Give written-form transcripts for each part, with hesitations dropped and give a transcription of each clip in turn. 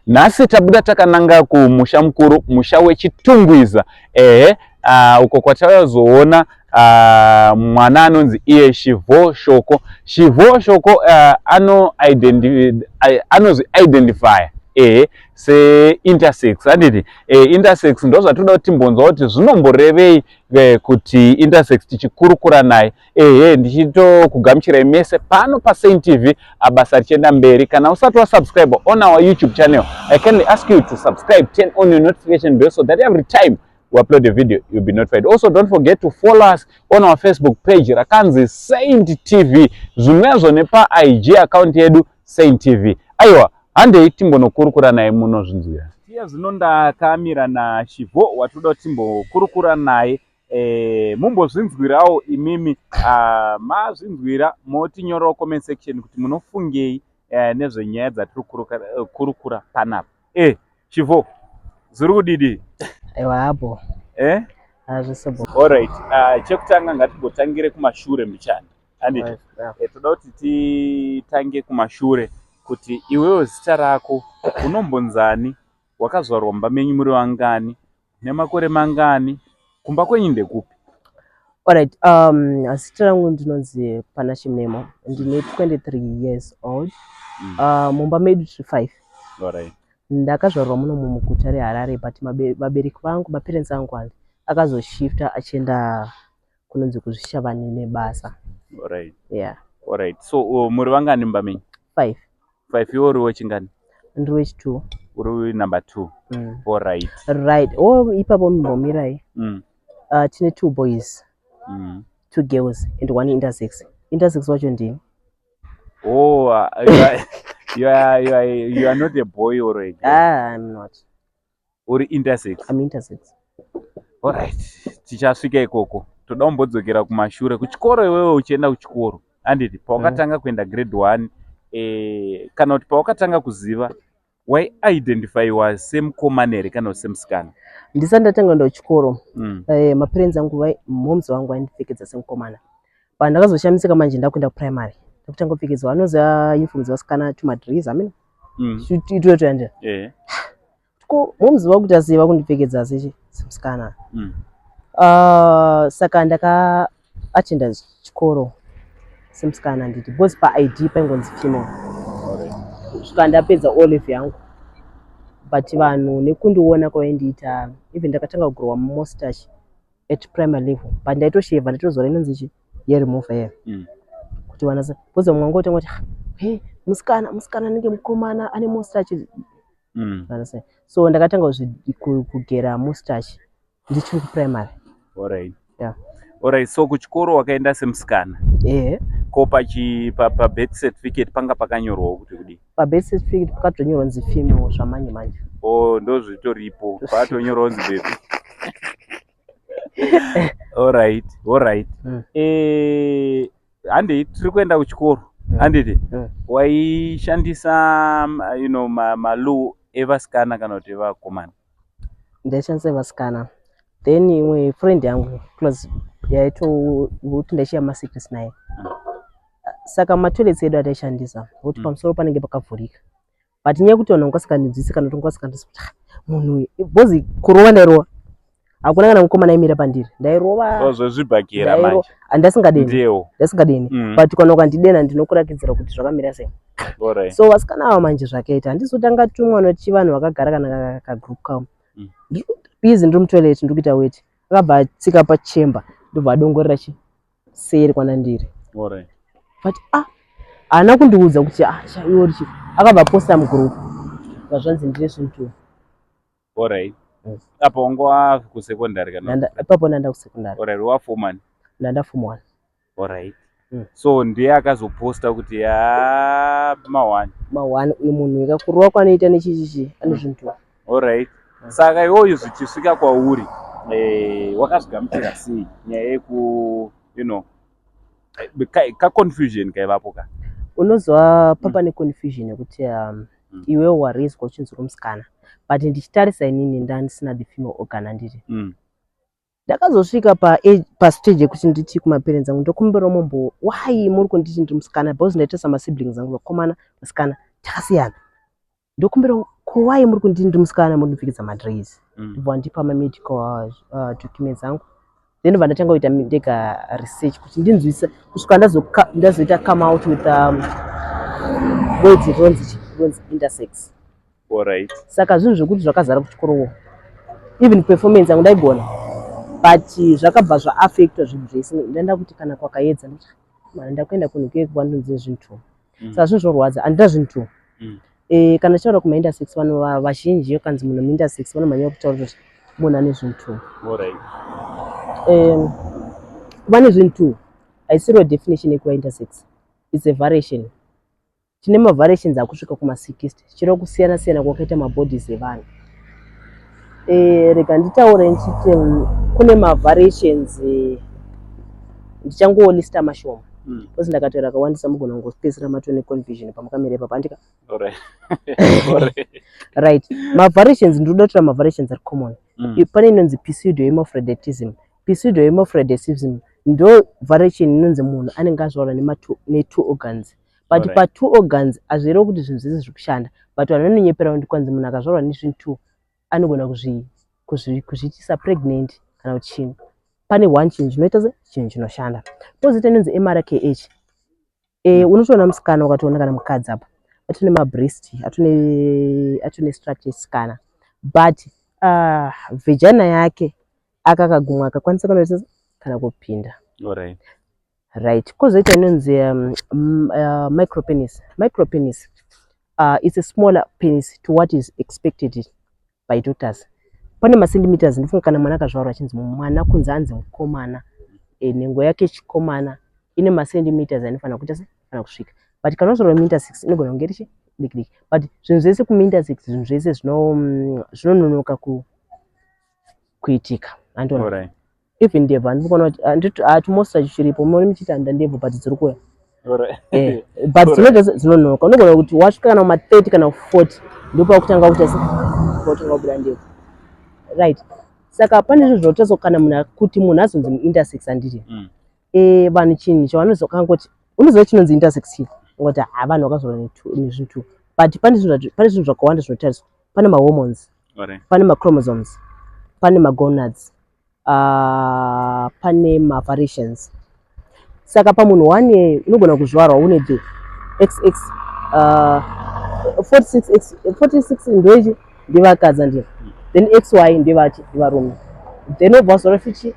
Nasi tabuda takananga kumusha mukuru, musha wechitungwiza. Uko kwatazoona mwana anonzi iye Shivol Shoko. Shivol Shoko anozi identify se intersex. Anditi intersex ndo zvatoda kuti timbonzwa kuti zvinomborevei kuti intersex tichikurukura naye. Ndichito kugamuchira mese pano pa Saint TV abasa richienda mberi. Kana usati wa subscribe on our YouTube channel, I kindly ask you to subscribe, turn on your notification bell so that every time we upload a video you'll be notified. Also don't forget to follow us on our Facebook page rakanzi Saint TV, zumwezo nepa IG account yedu Saint TV. Aiwa, hande timbono kurukura naye muno zvinzwira. Tia zinonda kamira na Shivo watuda timbo kurukura naye mumbo zvinzwirawo imimi mazvinzwira moti nyora comment section kuti munofungei nezvenyaya dzatiri kurukura panapa. Shivo, zviri kudidi? Aiwa hapo. Azvisebo. Alright. Chekutanga ngatibotangire kumashure mbichana. Anditi. Toda kuti titange kumashure kuti iwewe zita rako unombonzani, wakazvarwa mbamenyi muri wangani, nemakore mangani, kumba kwenyu ndekupi? Alright, zita rangu ndinonzi Panashimnemo, ndine 23 years old. Mumba medu 5. Alright. Ndakazvarwa muno muguta reHarare, but vabereki vangu, maparents angu akazoshifta achienda kunonzi kuzvishavani nebasa. Alright. Yeah. Alright. So muri vangani mbamenyi? 5. 5 iwe uri wechingani? Ndiri wechi2. Uri number 2. Alright. Right. Ipapo mimbomirai. Tine 2 boys. 2 girls and 1 intersex. Intersex wacho ndini? You are not a boy or a girl. I'm not. Uri intersex? I'm intersex. Alright. Tichasvika ikoko. Toda kumbodzokera kumashure. Kuchikoro iwewe uchienda kuchikoro. Anditi pawakatanga kuenda grade 1 kana kuti pawakatanga kuziva why identify was semukomana kana semusikana? Ndisati ndatanga ndo chikoro. Maparents angu moms wangu vaindipfekedza semukomana. Pandakazoshamisika manje ndakuenda primary. Ndakutanga kupfekedzwa anoza uniform dzevasikana tumadress amene. Itoyo toyanda. Ko moms vangu kuti asiva kundipfekedza semusikana. Saka ndaka achenda chikoro semusikana nditi because pa ID paingonzi female. Saka ndapedza olive yangu. But vanhu nekundiona kwaindiita even ndakatanga kugrowa mustache at primary level, but ndaitosheva ndaitozora inonzi remove here. Kuti vanasa because mwangu otanga kuti musikana nenge mukomana ane mustache. So ndakatanga kugera mustache ndichiri primary. Alright. Yeah. Alright, so kuchikoro wakaenda semusikana. Ko pa birth certificate panga pakanyorwa kuti kudi? Pa birth certificate pakatonyorwa nzi female zvamanje manje. Ndo zvitoripo. Patonyorwa nzi baby. Alright. Hande tiri kuenda kuchikoro. Handiti? Waishandisa malu evasikana kana kuti evakomana? Ndaishandisa evasikana. Then imwe friend yangu plus yaito kuti ndaishiya masikisi naye. Saka matoilets edu ataishandisa kuti pamusoro panenge pakavhurika. But nyaya kuti vanhu vasinganzwisisi kana kuti vasinganzwisisi kuti munhu bozi kurova ndairova. Hakuna kana mukomana aimira pandiri. Ndairova. Zvozvibhakira manje. Ndasingadeni. But kana ukandidena ndinokurakidzira kuti zvakamira sei. So vasikana ava manje zvakaita handizotanga tumwa noti vanhu vakagara kana kagroup kavo. Busy ndiri mutoilet ndiri kuita wait. Akabva atsika pachemba ndobva adongorera seri kwanandiri. But haana kundiudza kuti iwo richi akabva posta mugroup vazvanzi ndiri zvintu. Alright. Apo wanga kusekondari kana? Ipapo ndanda kusekondari. Alright, wafomani? Ndanda form 1. Alright. So ndiye akazoposta kuti ma1 uyu munhu ikakurwa kwanoita nechichichi ane zvintu. Alright. Saka iwoyo zvichisvika kwauri wakazvigamuchira sei nyaya yeku confusion kaivapo ka? Unozwa papa neconfusion yekuti iwe warizwa uchinzi musikana, but ndichitarisa inini ndandisina the female organ handiti. Ndakazosvika pastage yekuti nditi kumaparents angu ndokumbira mombo why muri kunditi ndiri musikana because ndaita sama siblings angu vakomana musikana takasiyana. Ndokumbira kuwai muri kundini ndi musikana muri kupfekedzwa madress ndibva ndipa medical documents angu then ndibva ndatanga kuita ndega research kuti ndinzwisisa kusvika ndazoita come out with words ronzi intersex. Alright. Saka zvinhu zvekuti zvakazara kuchikorowo even performance yangu ndaigona but zvakabva zvaaffecta zvinhu zvese ndaenda kuti kana kwakaedza ndakuenda kunhu kwekuvandonze zvinhu saka zvinhu zvorwadza handida zvinhu kana taura kumaintersex vanhu vazhinji kanzi munhu muintersex vanomhanya kutaura kuti munhu ane zvinhu kuva nezvinhu haisiriwo definition yekuva intersex, its a variation. Tine mavariations akusvika kuma-60 chiro kusiyana siyana kwakaita mabodies evanhu. Rega nditaure ndichiti kune mavariations ndichangolista mashoma because ndakataura akawandisa mugona kungopedzisira matone confusion pamukamira ipapo andika right. Mavariations ndinoda kutora mavariations ari common. Pane inonzi pseudohermaphroditism. Pseudohermaphroditism ndo variation inonzi munhu anenge azvarwa ne2 organs but pa2 organs hazvirevo kuti zvinhu zvese zviri kushanda but vanhu vanonyepera kuti kwanzi munhu akazvarwa nezvinhu anogona kuzviitisa pregnant kana kuti chinhu. Pane one chinhu chinoita se chinhu chinoshanda. Pozoita inonzi MRKH. Unotoona musikana ukatoona kana mukadzi apa atine mabreast atine structures kana but vagina yake akakagumwa akakwanisa kunoita kana kupinda. Right. Kozoita inonzi micropenis. Micropenis is a smaller penis to what is expected by doctors. Pane macentimeters ndifunga kana mwana akazvarwa achinzi mwana kunzi anzi mukomana nhengo yake chikomana ine macentimeters anofanira kuita se kana kusvika but kana wazvarwa muintersex inogona kunge richi diki diki but zvinhu zvese kumintersex zvinhu zvese zvinononoka kuitika andona even ndebva ndinoona kuti hatumosita chichiripo mori muchiti handa ndebvo but dziri kuya but dzinonoka unogona kuti wasvika kana kuma30 kana 40 ndopakutanga kuita se pakutanga kubuda ndebvo. Right. Saka pane zvinhu zvotaso kana munhu kuti munhu azonzi muintersex handiti vanhu chinhu chavanozokangoti unoziva chinonzi intersex chii ngoti vanhu vakazorwa nezvinhu but pane zvinhu zvakawanda zvinotariswa. Pane mahormones, pane machromosomes, pane magonads, pane mavariations. Saka pamunhu wane unogona kuzvarwa une the XX 46 ndoichi ndevakadzi ndiyo then XY ndevarume then obva wazora fichi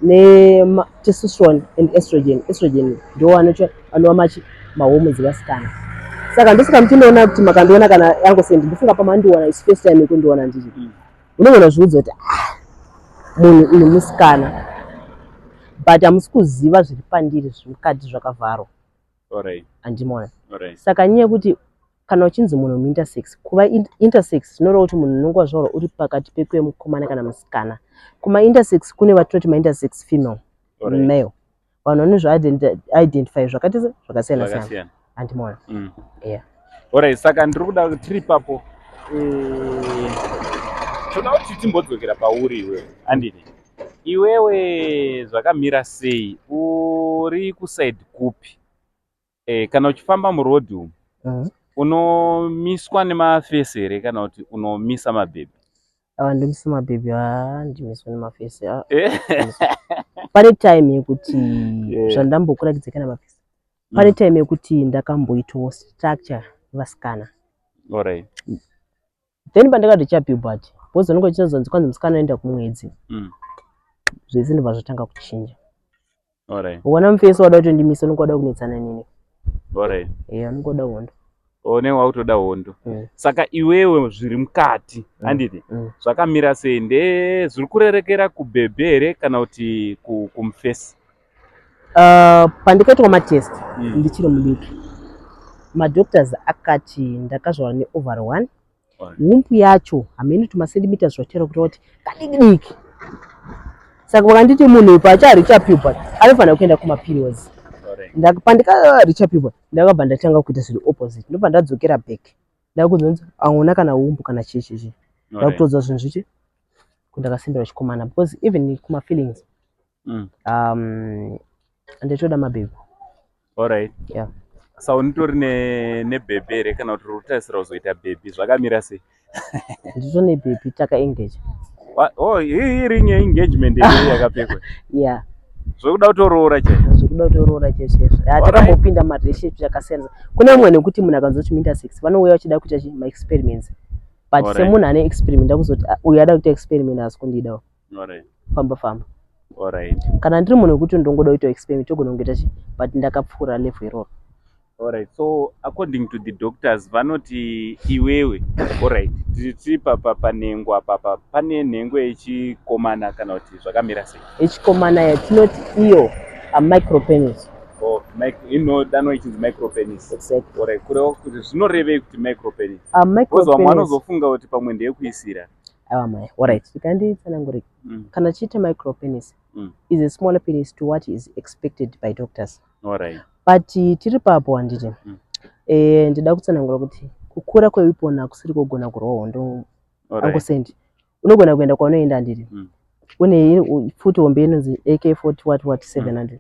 ne-testosterone and estrogen. Estrogen ndo anova machi mahormones evasikana. Saka ndosaka muchindoona kuti makandiona kana yangosendi ndifunga pamandiona is first time yekundiona ndiri unogona zviudza kuti munhu uyu musikana but hamusi kuziva zviri pandiri zviri mukati zvakavharwa handimona. Saka nyaya yekuti kana uchinzi munhu muintersex kuva intersex zvinoreva kuti munhu unenge wazvarwa uri pakati pekuve mukomana kana musikana. Kuma-intersex kune vatinoti ma-intersex female male vanhu vanozvi-identify zvakati zvakasiyana siyana handimona. Saka ndiri kuda tiri ipapo toda kuti timbodzokera pauri iwewe handiti iwewe zvakamira sei uri kusaidi kupi kana uchifamba murodhi umu unomiswa nemafesi here kana kuti unomisa mabhebhi? Ndomisa mabhebhi handimiswa nemafesi. Pane time yekuti zvandambokurakidza kana mafesi pane time yekuti ndakamboitawo structure vasikana then pandakatocha puberty because unenge uchinzonzi kwanzi musikana anoenda kumwedzi zvese ndobva zvatanga kuchinja. Uona mufesi wada kutondimisa unenge wada kunetsana nini unenge wada hondo one wautoda hondo. Saka iwewe zviri mukati handiti zvakamira sei zviri kurerekera kubhebhe here kana kuti kumufesi? Pandikaitwa matest ndichiri mudiki madoctors akati ndakazvarwa neovari 1 humpu yacho hamene tumasentimeters zvatera kuti kadiki diki. Saka vakanditi munhu ipa acharicha puberty anofanira kuenda kumaperiods. Pandikaricha puberty ndakabva ndatanga kuita zviri opposite ndobva ndadzokera back ndakuzonzi hauna kana humpu kana chichi ndakutodza zvinhu zvichi kundakasimbira chikomana because even kuma-feelings ndatoda mabhebhi. Saka unitori nebhebhi here kana kuti uri kutarisira kuzoita bhebhi zvakamira sei? nditone baby taka engage. Oh, ring engagement yakapfekwa. Yeah. Zvokuda kutoroora che. Zvokuda kutoroora che chezvo. Takambopinda marelationship yakasiyana. Kune umwe nekuti munhu akanzwa kuti intersex vanouya vachida kuita ma experiments. But semunhu ane experiment akuzoti uyu ada kuita experiment asi kundidawo. Famba. Alright. Kana ndiri munhu wekuti ndongoda kuita experiment togona kungoita chi but ndakapfuura level iroro. Alright, so according to the doctors vanoti iwewe, alright, tiri panengwa papa pane nhengo yechikomana kana kuti zvakamira sei? Yechikomana yatinoti iyo a micropenis. Oh, inodanwa ichinzi micropenis. Exactly. Alright, kurewo kuti zvinorevei kuti micropenis? Micropenis. Mwana uzofunga kuti pamwe ndeyekuisira. Aiwa mai. Alright, tikanditsanangura. Kana chiita micropenis is a smaller penis to what is expected by doctors. Alright. But tiri papo handiti. Ndida kutsanangura kuti kukura kweipona hakusiri kugona kurwa hondo angosendi. Unogona kuenda kwaunoenda handiti. Une futi hombe inonzi AK40 what 700.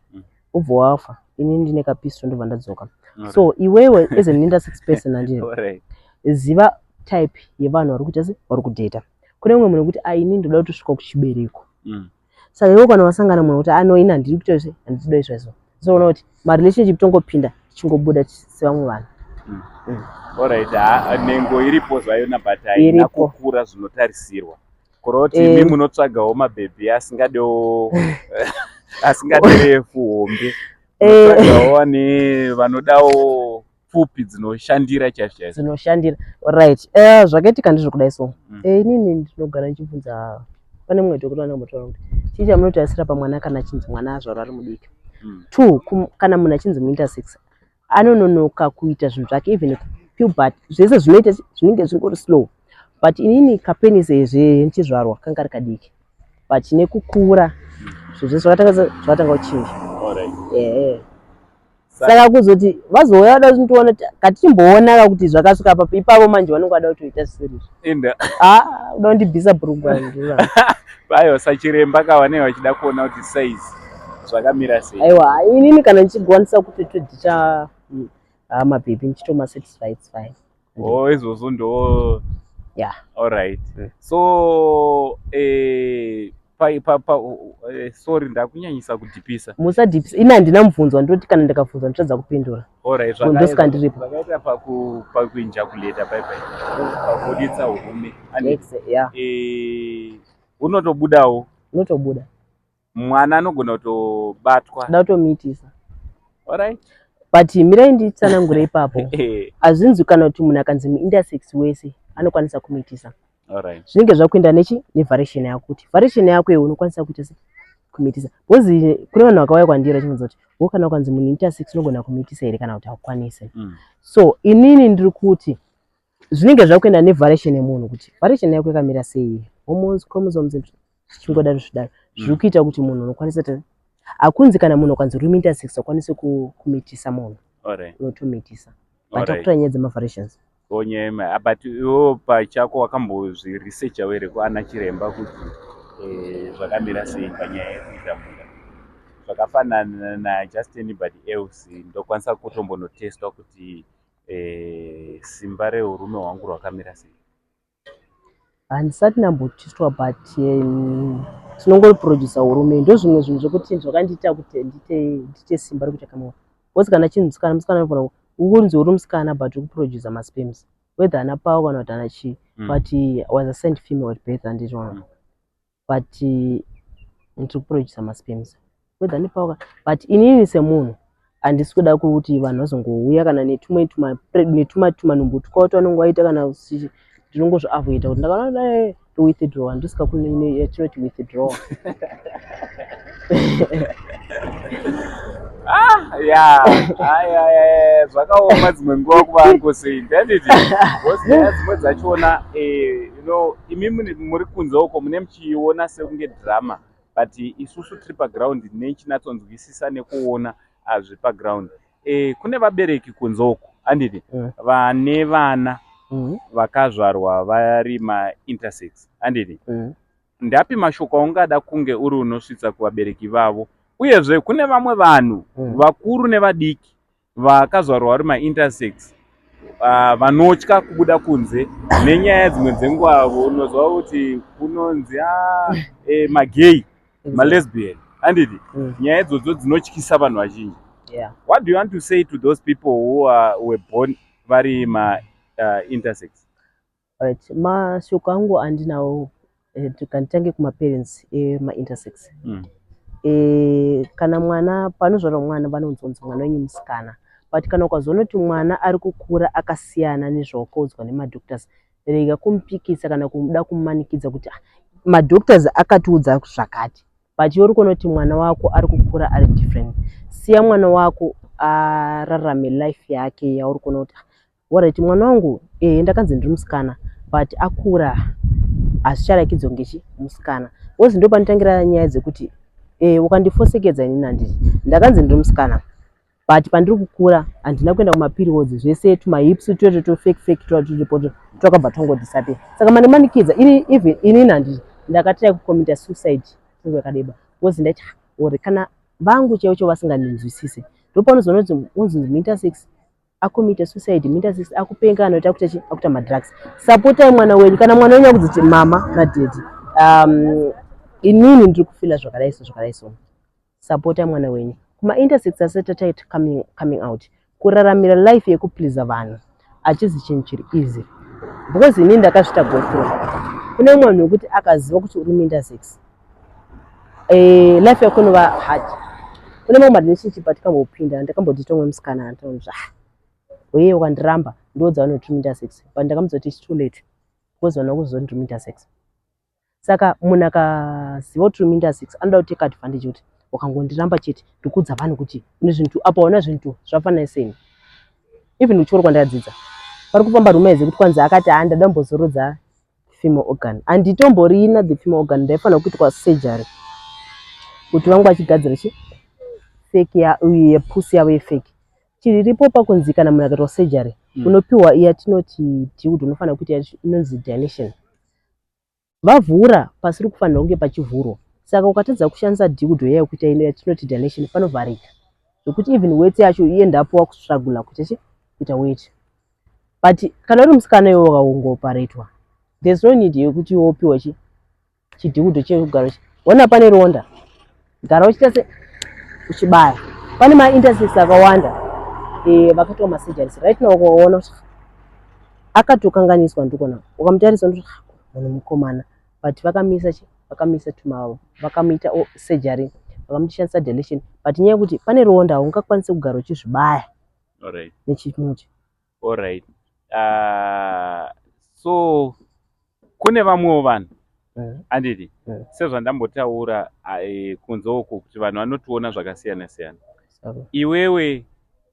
Ubva wafa. Ini ndine kapisto ndobva ndadzoka. So iwewe as an intersex person handiti. Ziva type yevanhu vari kuita sei vari kudheta. Kune umwe munhu kuti ini ndoda kutosvika kuchibereko. Saka iwe kana wasangana munhu kuti ina handiri kuita izvi handidi izvo. So unoona kuti marelationship tongopinda chingobuda sevamwe vanhu. Alright, nhengo iripo zvayona but haina kukura zvinotarisirwa. Kuroti imi munotsvagawo mabhebhi asingadewo refu hombe. Munotsvagawo vanodawo pfupi dzinoshandira chaizvo. Dzinoshandira. Right. Zvakaitika ndizvo kudai so. Inini ndinogara ndichibvunza pane mumwe dhokota anombotaura kuti chii chamunotarisira pamwana kana chinzi mwana azvarwa ari mudiki. 2 kana munhu achinzi muintersex anononoka kuita zvinhu zvake even puberty zvese zvinoita zvinenge zvingori slow. But inini kapenis ezve ndichizvarwa kanga ari kadiki. But nekukura zvese zvakatanga kuchinja. Saka kuzoti vazouya vada kutoona katichimboona kuti zvakasvika papo ipapo manje vanenge vada kutoita serious. Uda kundibvisa bhurugwa ndura. Aiwa sachiremba kavanenge vachida kuona kuti size zvakamira sei. Aiwa inini kana ndichigwanisa kutodhicha mabhebhi ndichitoma satisfied it's fine. Oh, izvozvo ndo. Yeah. Alright. So sorry ndakunyanyisa kudhipisa. Musadhipisa. Ina handina mubvunzo ndoti kana ndikabvunza ndotadza kupindura. Alright, zvakaita pakuinjakuleta paipai. Pakuditsa hurume. Yeah. Unotobudawo. Unotobuda. Mwana anogona kutobatwa. Da kutomitisa. Alright. But mirai nditsanangura ipapo. Azvinzi kana kuti munhu akanzi muintersex wese anokwanisa kumitisa. Alright. Zvinenge zvakuenda nevariation yako kuti variation yako iwe unokwanisa kuita kumitisa. Bozi kune vanhu vakauya kwandira chinonzi kuti wo kana ukanzi munhu intersex unogona kumitisa here kana kuti hakukwanisi. So inini ndiri kuti zvinenge zvakuenda nevariation yemunhu kuti variation yako yakamira sei. Hormones, chromosomes zvichingodaro zvidaro. Zviri kuita kuti munhu unokwanisa akunzi kana munhu akanzi uri intersex akwanise kumitisa munhu. Unotomitisa. But akutora nyaya dzemavariations. Onyema but iwo pachako wakambozviresearcha here kuana chiremba kuti zvakamira sei panyaya yekuita munda. Zvakafanana na-just anybody else ndokwanisa kutombonotestwa kuti simba rehurume hwangu rwakamira sei. Handisati ndambotestwa but tinongoriproducer hurume ndo zvimwe zvinhu zvokuti zvakandiita kuti ndite simba rekuita kama bosi kana chinhu musikana anofana ukunzi uri musikana but ukuproducer masperms whether ana pawo kana kuti ana chii but was assigned female at birth and ndizvona but ndikuproducer masperms whether ani pawo but inini semunhu handisi kuda kuti vanhu vazongouya kana netumanumbu twakauta vanenge vaita kana ndinongozviavoida kuti ndakaona withdraw handisingakuni yatinoti withdraw. Zvakaoma dzimwe nguva kuvangosei ndanditi bosnyaya dzimwe dzachona imi muri kunze uko mune muchiona sekunge drama but isusu tiri paground nechinatsonzwisisa nekuona hazvi paground. Kune vabereki kunze uko handiti vane vana vakazvarwa vari ma-intersex handiti ndapi mashoko aungada kunge uri unosvitsa kuvabereki vavo uyezve kune vamwe vanhu vakuru nevadiki vakazvarwa vari ma-intersex vanotya kubuda kunze nenyaya dzimwe dzenguva unozwa kuti kunonzi magay malesbian handiti nyaya idzodzo dzinotyisa vanhu vazhinji. What do you want to say to those people who were born vari intersex? Right, mashoko angu andinawo tikanditange kumaparents ema-intersex. Kana mwana panozvarwa mwana vanonzonzi mwana wenyu musikana, but kana ukazoona kuti mwana ari kukura akasiyana nezvaukaudzwa nemadoctors, rega kumupikisa kana kuda kumumanikidza kuti madoctors akatiudza zvakati, but iwe uri kuona kuti mwana wako ari kukura ari different. Siya mwana wako ararame life yake yauri kuona kuti alright, mwana wangu ndakanzi ndiri musikana but akura hazvicharakidzwa ngechimusikana. Wozi ndo panotangira nyaya dzekuti ukandifosekedza inini handiti ndakanzi ndiri musikana but pandiri kukura handina kuenda kumaperiods, zvese tumahips tuyoto tofake turipo twakabva twangodisappear. Saka mandimanikidza even inini handiti ndakatrai kucommita suicide nguva yakadeba, wozi ndaiti uri kana vangu chaivo vasingandinzwisise ndopanozoona kuti unzi intersex akomita suicide, intersex akupenga anoita akuita madrugs. Supportai mwana wenyu. Kana mwana wenyu akudzi mama nadedi inini ndiri kufila zvakadai so, supportai mwana wenyu. Kuma intersex asati taita coming out kuraramira life yekupleasa vanhu achizi chinhu chiri easy, because inini ndakasvita go through. Kune mumwe wekuti akaziva kuti uri intersex life yako inova hard. Kune mamwe relationship atikambopinda ndakamboti tomwe musikana antonzva weye ukandiramba ndodza vanoti intersex, but ndakamuzoti it's too late because vana kuzoti ndiri intersex. Saka munhu akaziva kuti uri intersex anoda kuteka advantage kuti ukangondiramba chete ndikudza vanhu kuti une zvintu apa una zvintu zvafanana seni. Even kuchikoro kwandadzidza pari kufamba rumwe kuti kwanzi akati ndada mbozorodza female organ, handitomborina the female organ, ndaifanira kuitwa surgery kuti vangu vachigadzira fake yepusi yavo yefake. Chiripo pakunzi kana munhu akaitwa surgery unopiwa yatinoti diud, unofanira kuti inonzi dilation. Vavhura pasiri kufanira kunge pachivhurwa, saka ukatadza kushandisa diud yayo kuita ino yatinoti dilation panovharika zvokuti even weight yacho iendapo wakustrugula kuita weight. But kana uri musikana iwe wakaongoparetwa, there's no need yekuti wopiwa chidiud chekugara wana pane ronda gara uchiita se uchibaya. Pane ma-intersex akawanda vakaitwa masurgeries right now ukaona akatokanganiswa ndikona ukamutarisa kuti munhu mukomana, but vakamisa tumavo vakamuita surgery vakamushandisa dilation, but nyaya yekuti pane ronda haungakwanisi kugara uchizvibaya nechimuchi. Alright. So kune vamwewo vanhu handiti sezvandambotaura kunze uko kuti vanhu vanotiona zvakasiyana siyana. Iwewe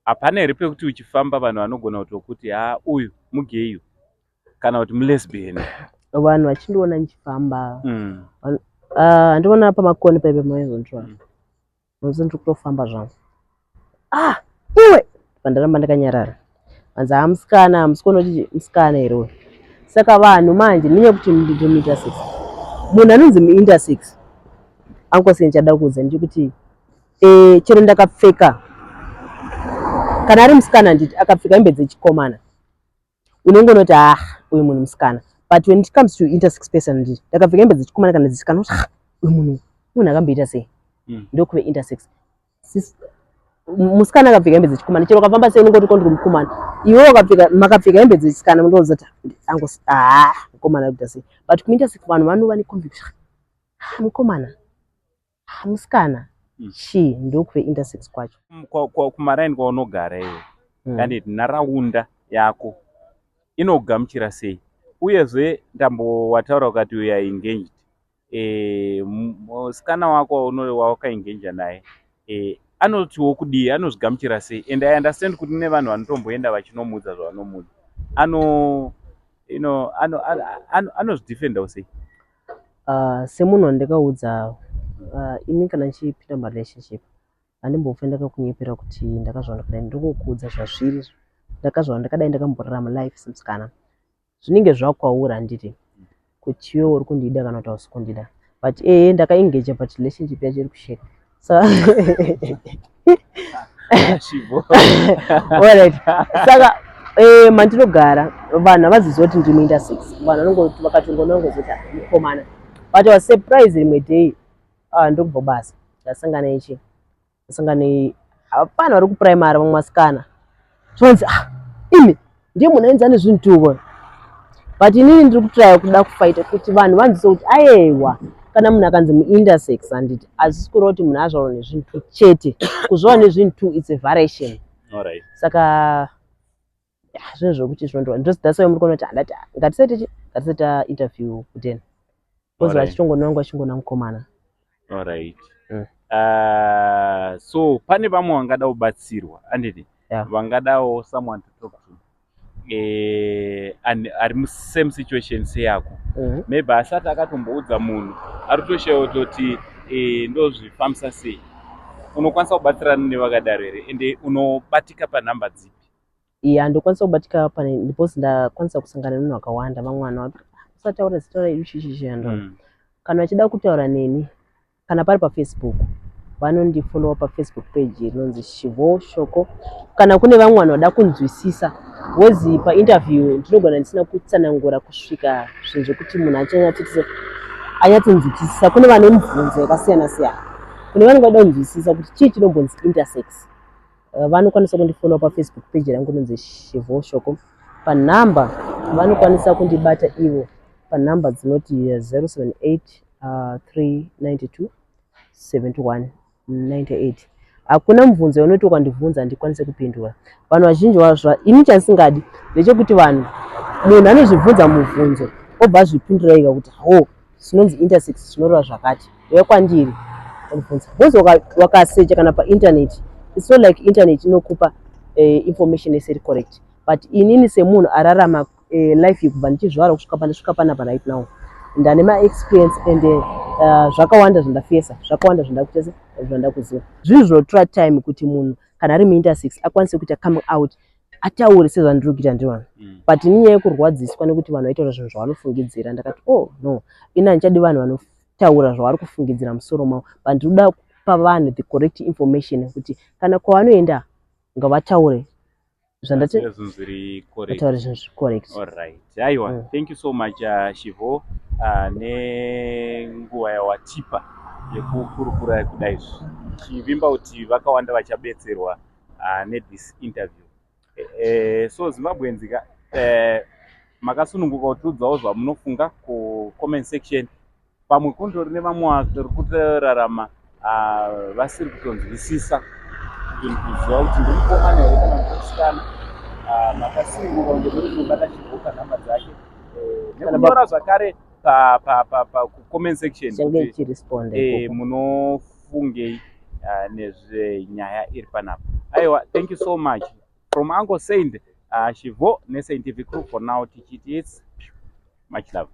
hapana here pekuti uchifamba vanhu vanogona kutokuti uyu mugeyu kana kuti mulesbian? Vanhu vachindiona ndichifamba handiona pamakoni paipe maizondiwa nozi ndiri kutofamba zvangu iwe pandaramba ndakanyarara vanzi musikana hamusikona kuti musikana here. Saka vanhu manje nenyekuti ndiri muintersex, munhu anonzi muintersex angoseni chada kuudza ndikuti chero ndakapfeka kana ari musikana handiti akapfeka hembe dzechikomana unongonoti uyu munhu musikana, but when it comes to intersex person handiti ndakapfeka hembe dzechikomana kana dzisikana uyu munhu akamboita sei ndokuve intersex. Musikana akapfeka hembe dzechikomana chero ukafamba sei unongoti ko ndiri mukomana, iwe makapfeka hembe dzechisikana mundoziva kuti angosi mukomana kuita sei. But kuintersex vanhu vanova neconviction mukomana musikana ndokuve intersex kwacho. Kumaraini kwaunogara iwe handiti nharaunda yako inogamuchira sei? Uyezve ndambowataura ukati we are engaged, musikana wako wawakaengenja naye anotiwo kudii, anozvigamuchira sei? And I understand kuti ne vanhu vanotomboenda vachinomuudza zvavanomuudza anozvidefendawo sei? Semunhu wandakaudza ini kana ndichipinda marelationship handimbofe ndakakunyepera kuti ndakazva ndakadai ndikokuudza zvazviri ndakazva ndakadai ndakamborarama life semusikana zvinenge zvakwaura handiti kuti iwe uri kundida kana kuti hausi kundida, but ndakaengeja but relationship yacho iri kusheka. Alright. Saka mandinogara vanhu havaziziva kuti ndiri muintersex. Vanhu vanongoti vakatongonongozoti Mukomana, but I was surprised rimwe day ndokubva basa ndasangana ichi ndasangana hapana vari kupuraimari vamwe vasikana tonzi imi ndiye munoenza nezvinhu tuvo, but inini ndiri kutraya kuda kufaita kuti vanhu vanzise kuti aiwa kana munhu akanzi muintersex handiti hazvisi kureva kuti munhu azvaura nezvinhu tu chete, kuzvaura nezvinhu tu its a variation. Saka zvinhu zvokuti zvinondova ndosai muri kuona kuti handati ngatisati interview kutena because vachitongonanga vachingona Mukomana. Alright. So pane vamwe vangada kubatsirwa handiti vangadawo someone to talk to and ari musame situation seyako maybe asati akatomboudza munhu ari kutoshayiwa kuti ndozvifambisa sei, unokwanisa kubatsirana nevakadaro here ende unobatika panhamba dzipi? Ndokwanisa kubatika because ndakwanisa kusangana nemunhu wakawanda vamwe vanhu usataura zita redu chichichando kana vachida kutaura neni kana pari paFacebook vanondifollowa paFacebook page inonzi Shivol Shoko. Kana kune vamwe vanhu vada kunzwisisa wezi painterview ndinogona ndisina kutsanangura kusvika zvinhu zvekuti munhu anyatsinzwisisa. Kune vane mibvunzo yakasiyana siyana, kune vanhu vada kunzwisisa kuti chii chinobonzi intersex. Vanokwanisa kundifollowa paFacebook page rangu inonzi Shivol Shoko. Panhamba vanokwanisa kundibata ivo panhamba dzinoti 078 392 7198. Hakuna mubvunzo unoti ukandibvunza ndikwanise kupindura. Vanhu vazhinji vazvo ini chandisingadi ndechekuti vanhu munhu anozvibvunza mubvunzo obva azvipindura ega kuti sinonzi intersex zvinoreva zvakati uye kwandiri unobvunza bvunzo wakasecha kana painternet. It's not like internet inokupa information isiri correct, but inini semunhu ararama life yekubva ndichizvara kusvika panapa right now ndane maexperience ende zvakawanda zvandafesa, zvakawanda zvandakutesa, zvandakuziva. Zvinhu zvinotora time kuti munhu kana ari muintersex akwanise kuita coming out ataure sezvandiri kuita ndivanhu, but inyaya yekurwadziswa nekuti vanhu vaitaura zvinhu zvavanofungidzira ndakati no, ina handichadi vanhu vanotaura zvavari kufungidzira musoro mavo, but ndinoda kupa vanhu the correct information kuti kana kwavanoenda ngavataure zvandataura zvinhu zviri correct. Alright. Aiwa, thank you so much Shivol nenguva yawatipa yekukurukura kudai chivimba kuti vakawanda vachabetserwa nethis interview. So Zimbabwenzika makasununguka kutiudzawo zvamunofunga kucomment section. Pamwe kundori nevamwe vari kutorarama vasiri kutonzwisisa kuziva kuti ndiri Mukomana here kana Musikana. Makasununguka kunge muri kunobata Shivol panhamba dzake nekunyora zvakare kucomment section kuti munofungei nezvenyaya iri panapa. Aiwa, thank you so much from Uncle Saint Shivol neScientific Crew for now. Tichiti it's much love.